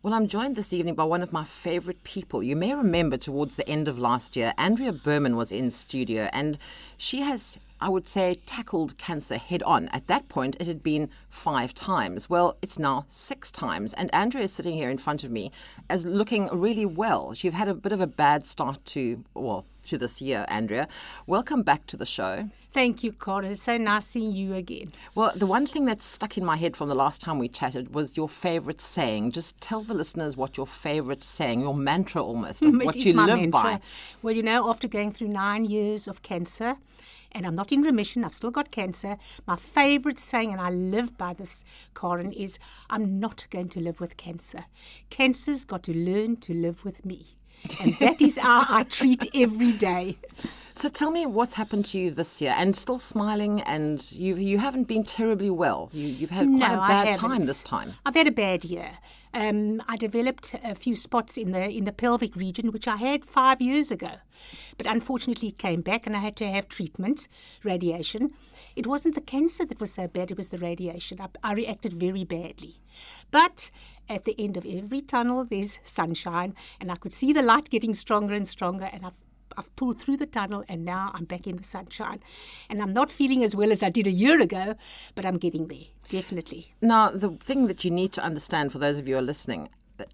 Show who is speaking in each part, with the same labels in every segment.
Speaker 1: Well, I'm joined this evening by one of my favourite people. You may remember towards the end of last year, Andrea Berman was in studio, and she has, I would say, tackled cancer head on. At that point, it had been 5 times. Well, it's now 6 times. And Andrea is sitting here in front of me as looking really well. You've had a bit of a bad start to this year, Andrea. Welcome back to the show.
Speaker 2: Thank you, Cora. It's so nice seeing you again.
Speaker 1: Well, the one thing that stuck in my head from the last time we chatted was your favourite saying. Just tell the listeners what your favourite saying, your mantra almost, what you live by.
Speaker 2: Well, after going through 9 years of cancer, and I'm not in remission, I've still got cancer, my favourite saying, and I live by this, Karen, is I'm not going to live with cancer. Cancer's got to learn to live with me. And that is how I treat every day.
Speaker 1: So tell me what's happened to you this year, and still smiling, and you haven't been terribly well. You've had quite a bad time this time.
Speaker 2: I've had a bad year. I developed a few spots in the pelvic region, which I had 5 years ago. But unfortunately it came back and I had to have treatment, radiation. It wasn't the cancer that was so bad, it was the radiation. I reacted very badly. But at the end of every tunnel, there's sunshine, and I could see the light getting stronger and stronger, and I've pulled through the tunnel, and now I'm back in the sunshine. And I'm not feeling as well as I did a year ago, but I'm getting there, definitely.
Speaker 1: Now, the thing that you need to understand, for those of you who are listening,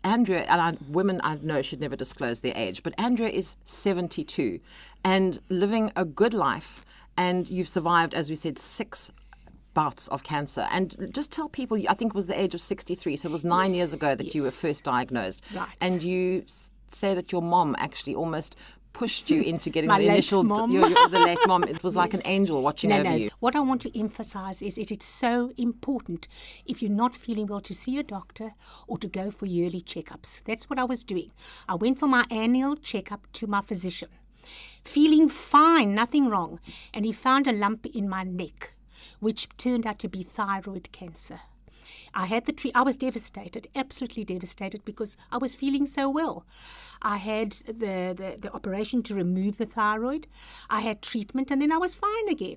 Speaker 1: Andrea, and women I know should never disclose their age, but Andrea is 72 and living a good life, and you've survived, as we said, 6 bouts of cancer. And just tell people, I think it was the age of 63, so it was 9 years ago that you were first diagnosed.
Speaker 2: Right.
Speaker 1: And you say that your mom actually almost pushed you into getting
Speaker 2: My
Speaker 1: the initial
Speaker 2: mom.
Speaker 1: The late mom. It was like an angel watching over you.
Speaker 2: What I want to emphasize is it's so important, if you're not feeling well, to see a doctor or to go for yearly checkups. That's what I was doing. I went for my annual checkup to my physician, feeling fine, nothing wrong, and he found a lump in my neck, which turned out to be thyroid cancer. I had I was devastated, absolutely devastated, because I was feeling so well. I had the operation to remove the thyroid. I had treatment, and then I was fine again.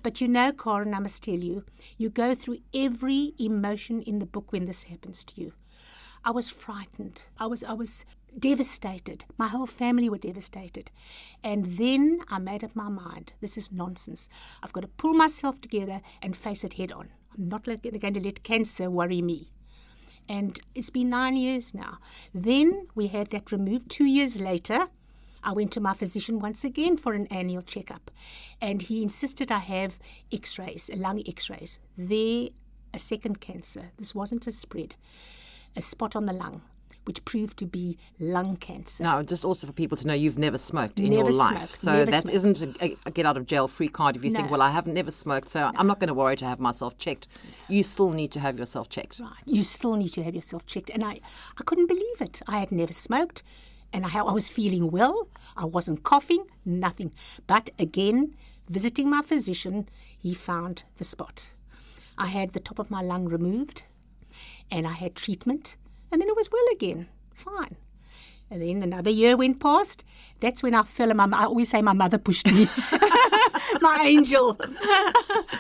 Speaker 2: But Karen, I must tell you, you go through every emotion in the book when this happens to you. I was frightened. I was devastated. My whole family were devastated. And then I made up my mind. This is nonsense. I've got to pull myself together and face it head on. I'm not going to let cancer worry me. And it's been 9 years now. Then we had that removed. 2 years later, I went to my physician once again for an annual checkup. And he insisted I have x-rays, lung x-rays. There, a second cancer. This wasn't a spread. A spot on the lung, which proved to be lung cancer.
Speaker 1: Now, just also for people to know, you've never smoked in your life. So that isn't a get-out-of-jail-free card if you think, well, I haven't never smoked, so I'm not going to worry to have myself checked. You still need to have yourself checked.
Speaker 2: Right. You still need to have yourself checked. And I couldn't believe it. I had never smoked, and I was feeling well. I wasn't coughing, nothing. But again, visiting my physician, he found the spot. I had the top of my lung removed, and I had treatment, and then it was well again, fine. And then another year went past. That's when I fell. I always say my mother pushed me, my angel.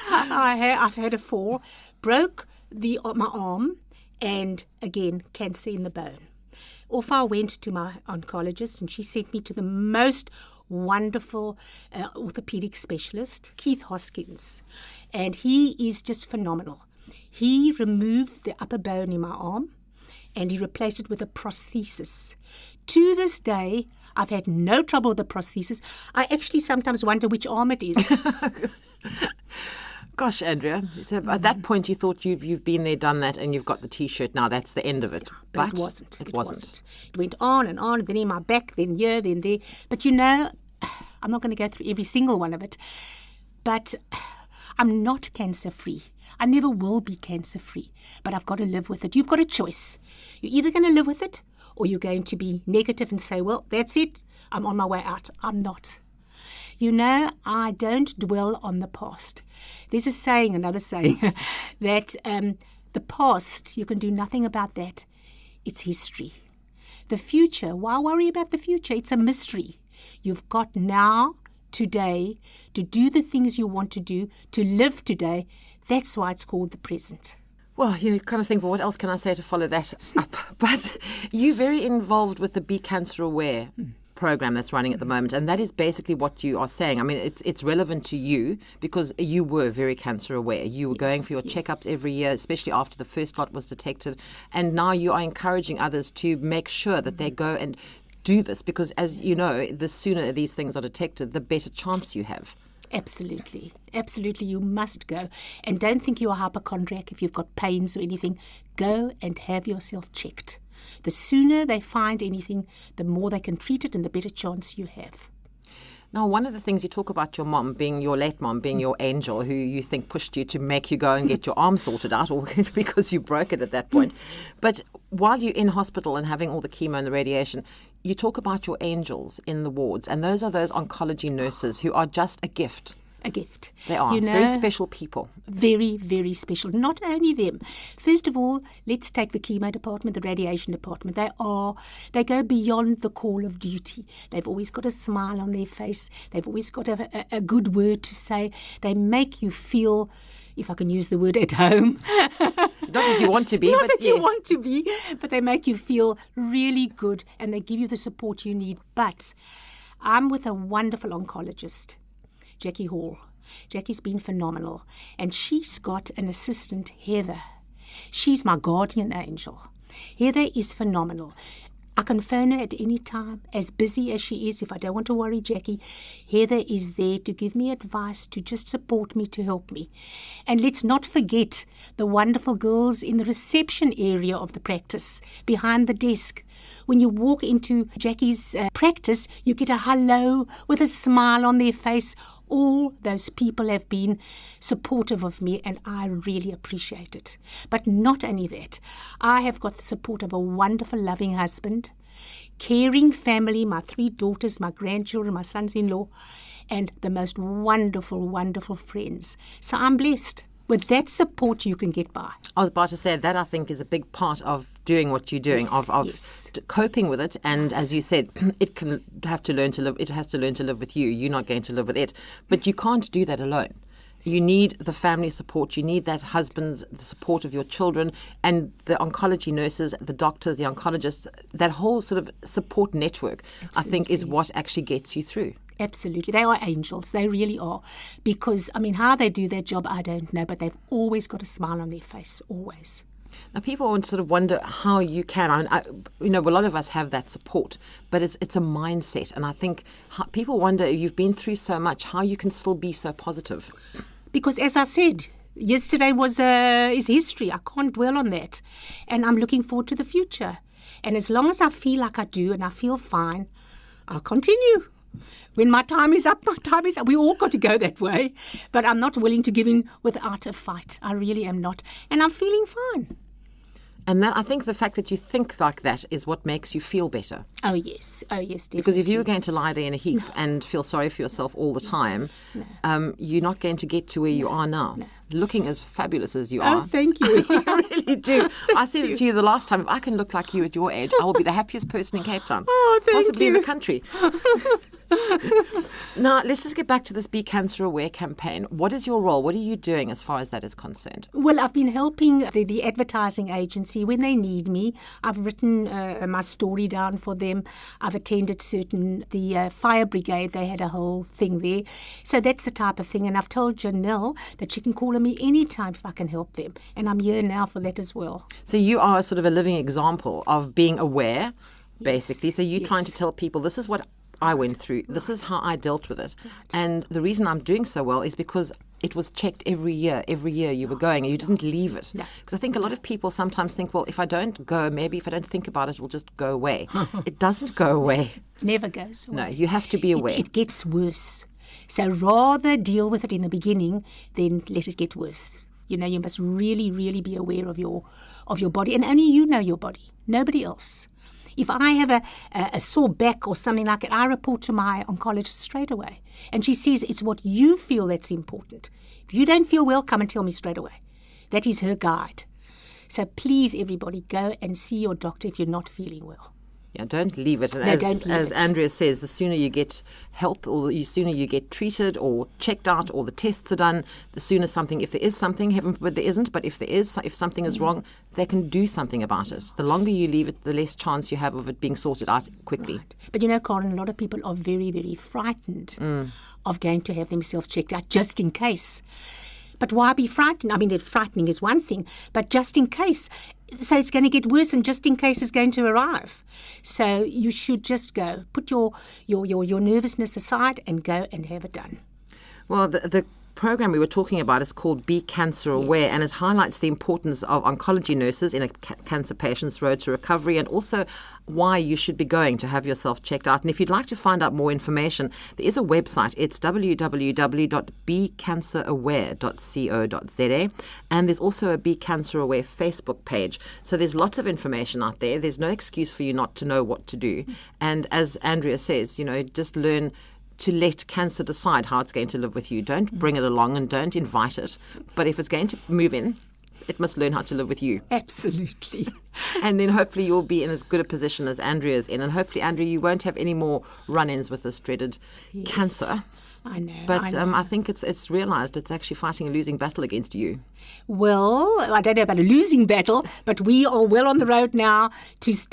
Speaker 2: I've had a fall, broke my arm, and again, cancer in the bone. Off I went to my oncologist, and she sent me to the most wonderful orthopedic specialist, Keith Hoskins, and he is just phenomenal. He removed the upper bone in my arm, and he replaced it with a prosthesis. To this day, I've had no trouble with the prosthesis. I actually sometimes wonder which arm it is.
Speaker 1: Gosh, Andrea, so at that point you thought you've been there, done that, and you've got the T-shirt now. That's the end of it.
Speaker 2: But it wasn't. It wasn't. It went on, and then in my back, then here, then there. But I'm not going to go through every single one of it. But I'm not cancer-free. I never will be cancer-free. But I've got to live with it. You've got a choice. You're either going to live with it, or you're going to be negative and say, well, that's it. I'm on my way out. I'm not. I don't dwell on the past. There's another saying, that the past, you can do nothing about that. It's history. The future, why worry about the future? It's a mystery. You've got now, today, to do the things you want to do, to live today. That's why it's called the present.
Speaker 1: Well, you kind of think, well, what else can I say to follow that up? But you're very involved with the Be Cancer Aware program that's running at the moment, and that is basically what you are saying. I mean, it's relevant to you because you were very cancer aware. You were going for your checkups every year, especially after the first lot was detected, and now you are encouraging others to make sure that they go and do this because, as you know, the sooner these things are detected, the better chance you have.
Speaker 2: Absolutely. Absolutely. You must go. And don't think you're a hypochondriac if you've got pains or anything. Go and have yourself checked. The sooner they find anything, the more they can treat it and the better chance you have.
Speaker 1: Now, one of the things you talk about your mom, being your late mom, being your angel, who you think pushed you to make you go and get your arm sorted out, or because you broke it at that point. But while you're in hospital and having all the chemo and the radiation, you talk about your angels in the wards, and those are those oncology nurses who are just a gift.
Speaker 2: A gift.
Speaker 1: They are. It's very special people.
Speaker 2: Very, very special. Not only them. First of all, let's take the chemo department, the radiation department. They go beyond the call of duty. They've always got a smile on their face. They've always got a good word to say. They make you feel, if I can use the word, at home.
Speaker 1: Not that you want to be,
Speaker 2: Not
Speaker 1: but
Speaker 2: that
Speaker 1: yes.
Speaker 2: you want to be, but they make you feel really good and they give you the support you need. But I'm with a wonderful oncologist, Jackie Hall. Jackie's been phenomenal. And she's got an assistant, Heather. She's my guardian angel. Heather is phenomenal. I can phone her at any time, as busy as she is. If I don't want to worry Jackie, Heather is there to give me advice, to just support me, to help me. And let's not forget the wonderful girls in the reception area of the practice, behind the desk. When you walk into Jackie's practice, you get a hello with a smile on their face. All those people have been supportive of me and I really appreciate it. But not only that, I have got the support of a wonderful, loving husband, caring family, my 3 daughters, my grandchildren, my sons-in-law, and the most wonderful, wonderful friends. So I'm blessed. With that support, you can get by.
Speaker 1: I was about to say that I think is a big part of doing what you're doing,
Speaker 2: Yes.
Speaker 1: Coping with it. And as you said, it has to learn to live with you. You're not going to live with it. But you can't do that alone. You need the family support. You need that husband's the support of your children and the oncology nurses, the doctors, the oncologists, that whole sort of support network, I think, is what actually gets you through.
Speaker 2: Absolutely. They are angels. They really are. Because, I mean, how they do their job, I don't know, but they've always got a smile on their face, always.
Speaker 1: Now, people sort of wonder how you can. I mean, a lot of us have that support, but it's a mindset. And I think people wonder, you've been through so much, how you can still be so positive.
Speaker 2: Because, as I said, yesterday is history. I can't dwell on that. And I'm looking forward to the future. And as long as I feel like I do and I feel fine, I'll continue. When my time is up, my time is up. We all got to go that way. But I'm not willing to give in without a fight. I really am not. And I'm feeling fine.
Speaker 1: And that, I think the fact that you think like that is what makes you feel better.
Speaker 2: Oh, yes. Oh, yes, definitely.
Speaker 1: Because if you were going to lie there in a heap and feel sorry for yourself all the time, you're not going to get to where you are now.
Speaker 2: No.
Speaker 1: Looking as fabulous as you are.
Speaker 2: Oh, thank you.
Speaker 1: You really do. I said it to you the last time. If I can look like you at your age, I will be the happiest person in Cape Town.
Speaker 2: Oh, thank
Speaker 1: Possibly
Speaker 2: you.
Speaker 1: in the country. Now, let's just get back to this Be Cancer Aware campaign. What is your role? What are you doing as far as that is concerned?
Speaker 2: Well, I've been helping the advertising agency when they need me. I've written my story down for them. I've attended the fire brigade. They had a whole thing there. So that's the type of thing. And I've told Janelle that she can call on me anytime if I can help them. And I'm here now for that as well.
Speaker 1: So you are sort of a living example of being aware, basically. So you're trying to tell people, this is what I went through. This is how I dealt with it. And the reason I'm doing so well is because it was checked every year you were going and you didn't leave it. Because I think a lot of people sometimes think, well, if I don't go, maybe if I don't think about it, it will just go away. It doesn't go away.
Speaker 2: Never goes away.
Speaker 1: No, you have to be aware.
Speaker 2: It gets worse. So rather deal with it in the beginning than let it get worse. You know, you must really, really be aware of your body. And only you know your body. Nobody else. If I have a sore back or something like it, I report to my oncologist straight away. And she says it's what you feel that's important. If you don't feel well, come and tell me straight away. That is her guide. So please, everybody, go and see your doctor if you're not feeling well.
Speaker 1: Yeah, don't leave it. And
Speaker 2: No, don't leave
Speaker 1: as
Speaker 2: it.
Speaker 1: Andrea says, the sooner you get help or the sooner you get treated or checked out or the tests are done, the sooner something, if there is something, heaven forbid there isn't, but if there is, if something is wrong, they can do something about it. The longer you leave it, the less chance you have of it being sorted out quickly.
Speaker 2: Right. But Corin, a lot of people are very, very frightened of going to have themselves checked out just in case. But why be frightened? I mean, frightening is one thing, but just in case. So it's going to get worse, and just in case it's going to arrive. So you should just go. Put your nervousness aside and go and have it done.
Speaker 1: Well, the program we were talking about is called Be Cancer Aware, and it highlights the importance of oncology nurses in a cancer patient's road to recovery, and also why you should be going to have yourself checked out. And if you'd like to find out more information, there is a website. It's www.becanceraware.co.za, and there's also a Be Cancer Aware Facebook page. So there's lots of information out there. There's no excuse for you not to know what to do. And as Andrea says, just learn to let cancer decide how it's going to live with you. Don't bring it along and don't invite it. But if it's going to move in, it must learn how to live with you.
Speaker 2: Absolutely.
Speaker 1: And then hopefully you'll be in as good a position as Andrea's in. And hopefully, Andrea, you won't have any more run-ins with this dreaded cancer.
Speaker 2: I know.
Speaker 1: But I think it's realised it's actually fighting a losing battle against you.
Speaker 2: Well, I don't know about a losing battle, but we are well on the road now.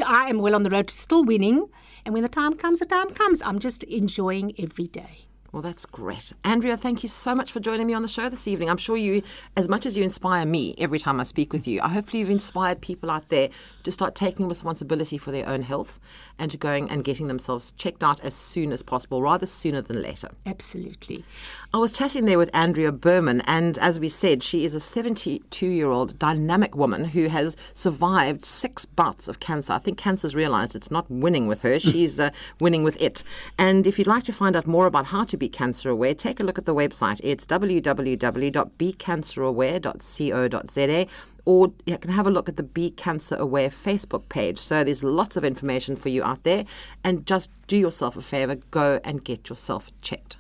Speaker 2: I am well on the road to still winning. And when the time comes, the time comes. I'm just enjoying every day.
Speaker 1: Well, that's great. Andrea, thank you so much for joining me on the show this evening. I'm sure you, as much as you inspire me every time I speak with you, hopefully you've inspired people out there to start taking responsibility for their own health and to going and getting themselves checked out as soon as possible, rather sooner than later.
Speaker 2: Absolutely.
Speaker 1: I was chatting there with Andrea Berman, and as we said, she is a 72-year-old dynamic woman who has survived 6 bouts of cancer. I think cancer's realised it's not winning with her, she's winning with it. And if you'd like to find out more about how to be cancer aware, take a look at the website. It's www.becanceraware.co.za, or you can have a look at the Be Cancer Aware Facebook page. So there's lots of information for you out there, and just do yourself a favour, go and get yourself checked.